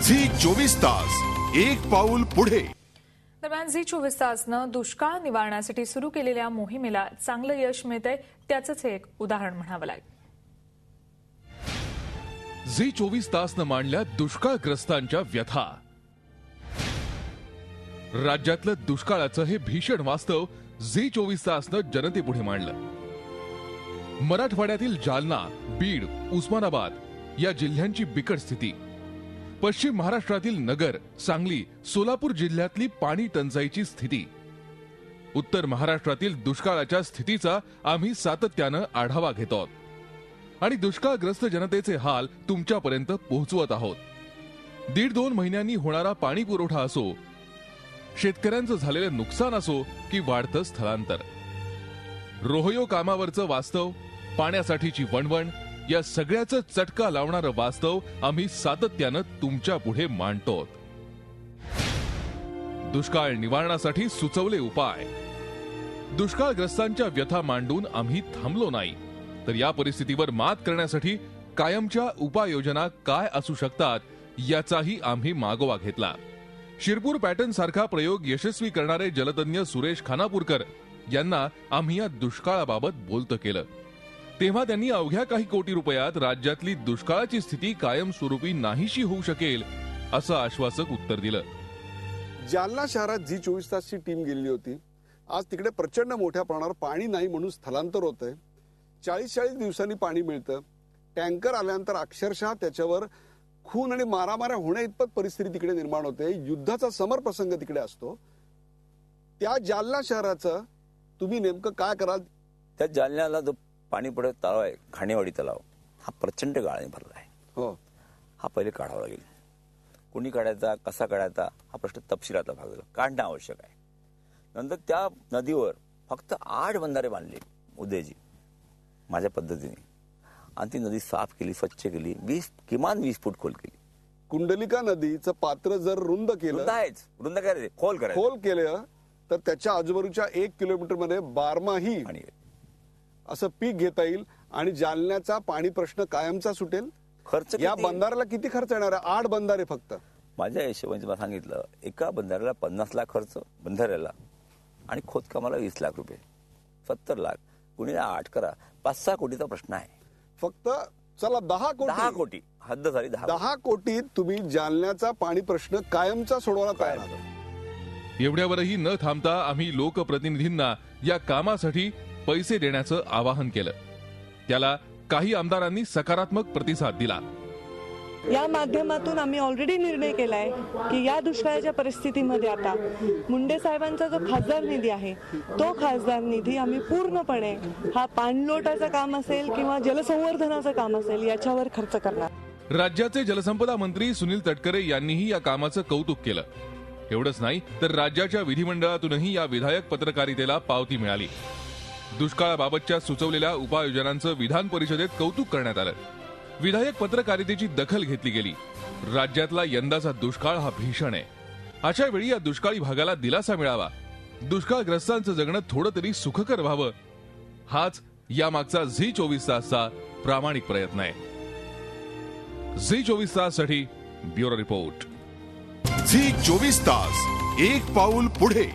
Zee 24 Taas एक पाऊल पुढे। दरम्यान झी 24 तासनं दुष्काळ निवारणासाठी सुरू केलेल्या मोहिमेला चांगलं यश मिळतंय, त्याचंच एक उदाहरण म्हणावं लागेल। झी 24 तासनं मांडल्या दुष्काळग्रस्तांच्या व्यथा। राज्यातलं दुष्काळाचं हे भीषण वास्तव झी 24 तासनं जनतेपुढे मांडलं। मराठवाड्यातील जालना, बीड, उस्मानाबाद या जिल्ह्यांची बिकट स्थिती, पश्चिम महाराष्ट्रातील नगर, सांगली, सोलापूर जिल्ह्यातली पाणी टंचाईची स्थिती, उत्तर महाराष्ट्रातील दुष्काळाच्या स्थितीचा आम्ही सातत्यानं आढावा घेत आहोत आणि दुष्काळग्रस्त जनतेचे हाल तुमच्यापर्यंत पोहोचवत आहोत। 1.5-2 महिन्यांनी होणारा पाणी पुरवठा असो, शेतकऱ्यांचं झालेलं नुकसान असो की वाढतं स्थलांतर, रोहयो कामावरचं वास्तव, पाण्यासाठीची वणवण, या सगळ्याचं चटका लावणारं वास्तव आम्ही सातत्यानं तुमच्या पुढे मांडतो। दुष्काळ निवारणासाठी सुचवले उपाय। दुष्काळग्रस्तांच्या व्यथा मांडून आम्ही थांबलो नाही, तर या परिस्थितीवर मात करण्यासाठी कायमच्या उपाययोजना काय असू शकतात याचाही आम्ही मागोवा घेतला। शिरपूर पॅटर्न सारखा प्रयोग यशस्वी करणारे जलतज्ञ सुरेश खानापूरकर यांना आम्ही या दुष्काळाबाबत बोलतं केलं, तेव्हा त्यांनी अवघ्या काही कोटी रुपयात राज्यातली दुष्काळाची स्थिती कायमस्वरूपी नाहीशी होऊ शकेल असं आश्वासक उत्तर दिलं। जालना शहरात झी 24 तासची टीम गेली होती। आज तिकडे प्रचंड मोठ्या प्रमाणावर पाणी नाही म्हणून स्थलांतर होतंय। 40 दिवसांनी पाणी मिळतं। टँकर आल्यानंतर अक्षरशः त्याच्यावर खून आणि मारामाऱ्या होण्या इतपत परिस्थिती तिकडे निर्माण होते। युद्धाचा समर प्रसंग तिकडे असतो। त्या जालना शहराचं तुम्ही नेमकं काय कराल? त्या जालन्याला जो पाणी पडत तलाव आहे, खाणेवाडी तलाव, हा प्रचंड गाळाने भरला आहे। हो, हा पहिले काढावा लागेल। कोणी काढायचा, कसा काढायचा हा प्रश्न तपशिलातला भाग झाला, काढणं आवश्यक आहे। नंतर त्या नदीवर फक्त 8 बंधारे बांधले उदयजी माझ्या पद्धतीने, आणि ती नदी साफ केली, स्वच्छ केली, किमान 20 फूट खोल केली। कुंडलिका नदीचं पात्र जर रुंद केलं, रुंद काय खोल केलं तर त्याच्या आजूबाजूच्या 1 किलोमीटर मध्ये बारमाही असं पीक घेता येईल आणि जालन्याचा पाणी प्रश्न कायमचा सुटेल। खर्च या बंधाऱ्याला किती खर्च येणार आहे? 8 बंधारे फक्त। माझ्या हिशोबाने मला सांगितलं, एका बंधाऱ्याला 50 लाख खर्च बंधाऱ्याला, आणि खोदकामाला 20 लाख रुपये, 70 लाख, कुणीला 8 करा, 5-6 कोटीचा प्रश्न आहे फक्त। चला 10 कोटी हद्द झाली। 10 कोटीत तुम्ही जालन्याचा पाणी प्रश्न कायमचा सोडवायला तयार आहात। एवढ्यावरही न थांबता आम्ही लोकप्रतिनिधींना या कामासाठी पैसे देण्याचं आवाहन केलं। त्याला काही आमदारांनी सकारात्मक प्रतिसाद दिला। या माध्यमातून आम्ही ऑलरेडी निर्णय केलाय की या दुष्काळाच्या परिस्थितीमध्ये आता मुंडे साहेबांचा जो खासदार निधी आहे, तो खासदार निधी आम्ही पूर्णपणे हा पाणलोटाचं काम असेल किंवा जलसंवर्धनाचं काम असेल याच्यावर खर्च करणार। राज्याचे जलसंपदा मंत्री सुनील तटकरे यांनीही या कामाचं कौतुक केलं। एवढंच नाही तर राज्याच्या विधिमंडळातूनही या विधायक पत्रकारितेला पावती मिळाली। दुष्काळाबाबतच्या सुचवलेल्या उपाययोजनांचं विधान परिषदेत कौतुक करण्यात आलं। विधायक पत्रकारितेची दखल घेतली गेली। राज्यातला यंदाचा दुष्काळ हा भीषण आहे। अशा वेळी या दुष्काळी भागाला दिलासा मिळावा, दुष्काळग्रस्तांचं जगणं थोडं तरी सुखकर व्हावं, हाच यामागचा झी 24 तासचा प्रामाणिक प्रयत्न आहे। झी 24 ताससाठी ब्युरो रिपोर्ट। झी 24 तास एक पाऊल पुढे।